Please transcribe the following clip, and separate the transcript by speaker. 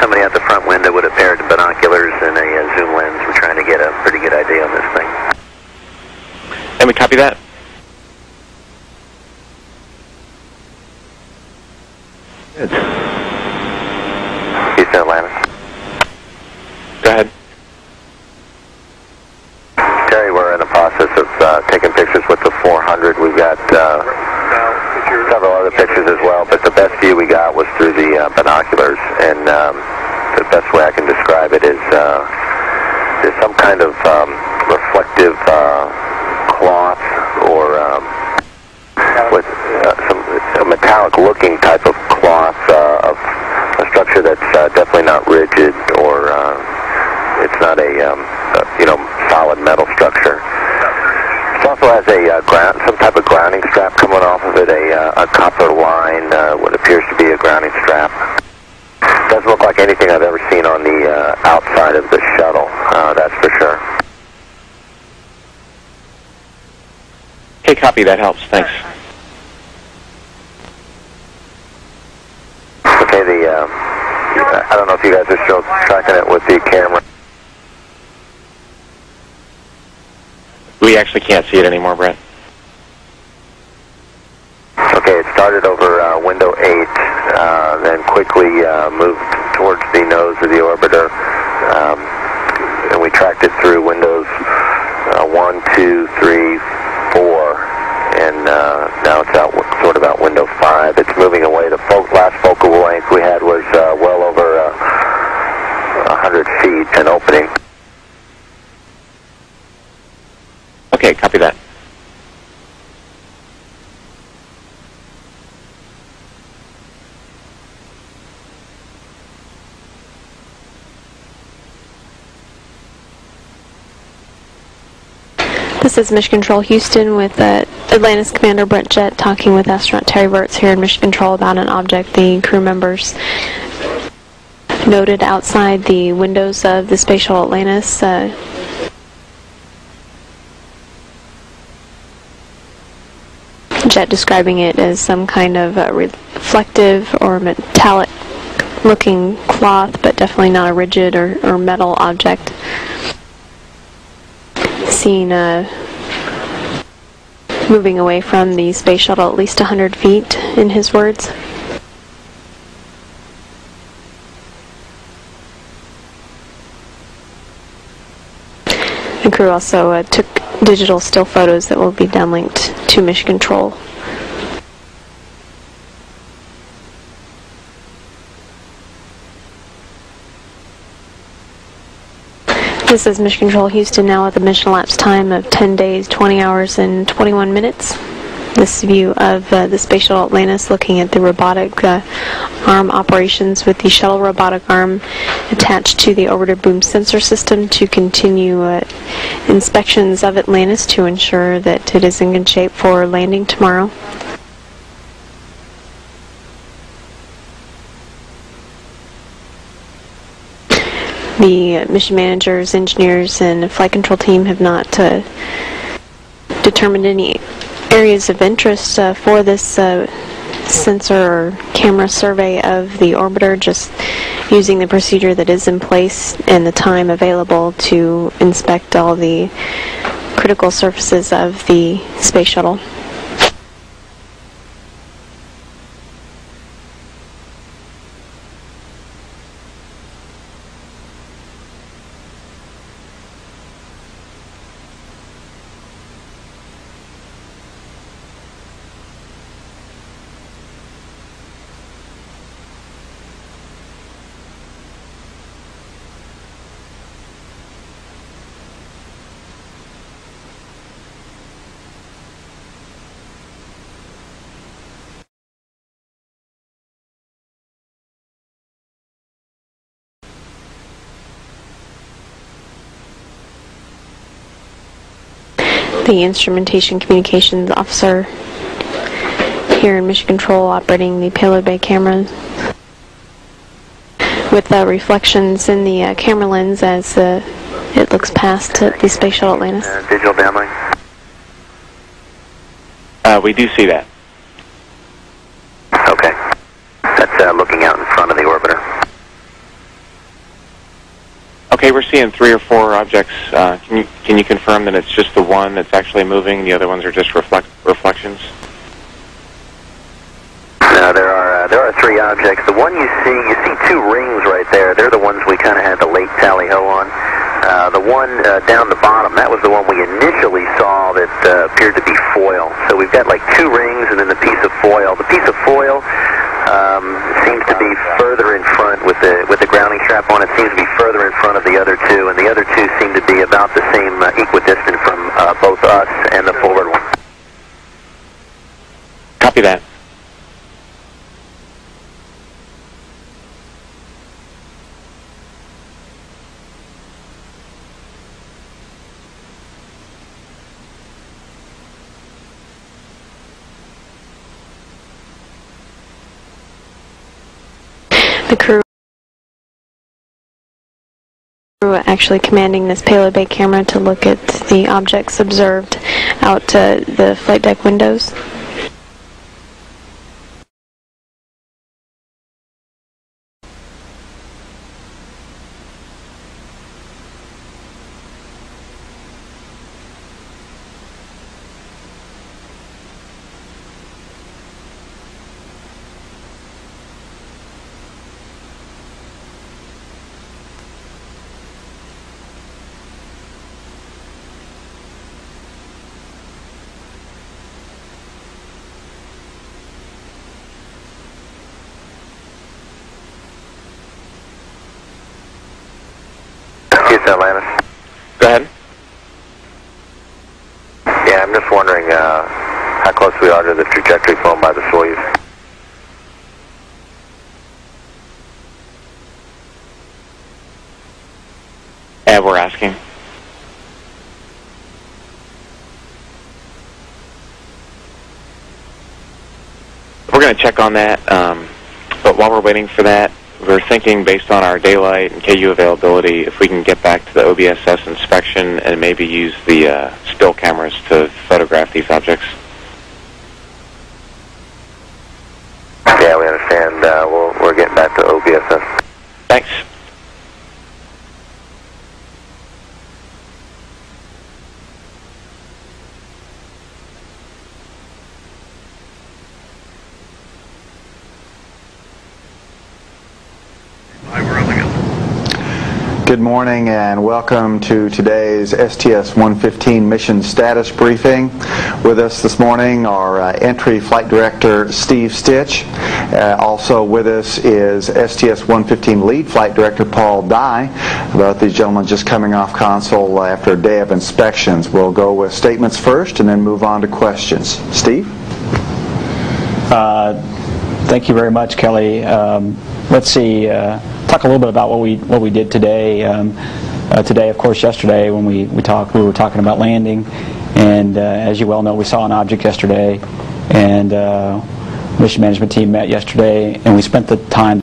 Speaker 1: somebody at the front window with a pair of binoculars and a zoom lens. We're trying to get a pretty good idea on this thing.
Speaker 2: And we copy that?
Speaker 1: Houston, Atlanta.
Speaker 2: Go ahead.
Speaker 1: Terry, we're in the process of taking pictures with the 400. We've got several other pictures as well, but the best view we got was through the binoculars, and the best way I can describe it is there's some kind of reflective cloth or with a metallic-looking type of cloth of a structure that's definitely not rigid, or it's not a solid metal structure. It also has some type of grounding strap coming off of it, a copper line, what appears to be a grounding strap. Doesn't look like anything I've ever seen on the outside of the shuttle, that's for sure.
Speaker 2: Okay, copy, that helps, thanks.
Speaker 1: Okay, I don't know if you guys are still tracking it with the camera.
Speaker 2: We actually can't see it anymore, Brett.
Speaker 1: Okay, it started over window 8, then quickly moved towards the nose of the orbiter, and we tracked it through windows 1, 2, 3, 4, and now it's out sort of out window 5. It's moving away. The last focal length we had was well over 100 feet, an opening.
Speaker 2: Okay, copy that.
Speaker 3: This is Mission Control Houston with Atlantis Commander Brent Jett talking with astronaut Terry Virts here in Mission Control about an object the crew members noted outside the windows of the Space Shuttle Atlantis. Jett describing it as some kind of reflective or metallic looking cloth, but definitely not a rigid or metal object. Seen moving away from the space shuttle at least 100 feet, in his words. The crew also took digital still photos that will be downlinked to Mission Control. This is Mission Control Houston now with a mission elapsed time of 10 days, 20 hours, and 21 minutes. This view of the Space Shuttle Atlantis looking at the robotic arm operations with the shuttle robotic arm attached to the orbiter boom sensor system to continue inspections of Atlantis to ensure that it is in good shape for landing tomorrow. The mission managers, engineers, and flight control team have not determined any areas of interest for this sensor or camera survey of the orbiter, just using the procedure that is in place and the time available to inspect all the critical surfaces of the space shuttle. The instrumentation communications officer here in Mission Control operating the payload bay cameras with reflections in the camera lens as it looks past the Space Shuttle Atlantis.
Speaker 1: Digital downlink?
Speaker 2: We do see that.
Speaker 1: Okay. That's looking out in front of the orbiter.
Speaker 2: Okay, we're seeing 3 or 4 objects. Can you confirm that it's just the one that's actually moving, the other ones are just reflections?
Speaker 1: No, there are 3 objects. The one you see 2 rings right there. They're the ones we kind of had the late tally-ho on. The one down the bottom, that was the one we initially saw that appeared to be foil. So we've got like 2 rings and then the piece of foil. The piece of foil seems to be further in front with the grounding strap on. It seems to be further in front of the other 2, and the other 2 seem to be about the same equidistant from both us and the forward one.
Speaker 2: Copy that.
Speaker 3: The crew actually commanding this payload bay camera to look at the objects observed out the flight deck windows.
Speaker 1: Atlantis.
Speaker 2: Go ahead.
Speaker 1: Yeah, I'm just wondering how close we are to the trajectory flown by the Soyuz.
Speaker 2: We're asking. We're going to check on that, but while we're waiting for that, we're thinking, based on our daylight and KU availability, if we can get back to the OBSS inspection and maybe use the still cameras to photograph these objects.
Speaker 1: Yeah, we understand. We're getting back to OBSS.
Speaker 2: Thanks.
Speaker 4: Good morning and welcome to today's STS-115 mission status briefing. With us this morning are Entry Flight Director Steve Stitch. Also with us is STS-115 Lead Flight Director Paul Dye. Both these gentlemen just coming off console after a day of inspections. We'll go with statements first and then move on to questions. Steve?
Speaker 5: Thank you very much, Kelly. Let's see. Talk a little bit about what we did today. Today, of course, yesterday when we were talking about landing, and as you well know, we saw an object yesterday, and mission management team met yesterday, and we spent the time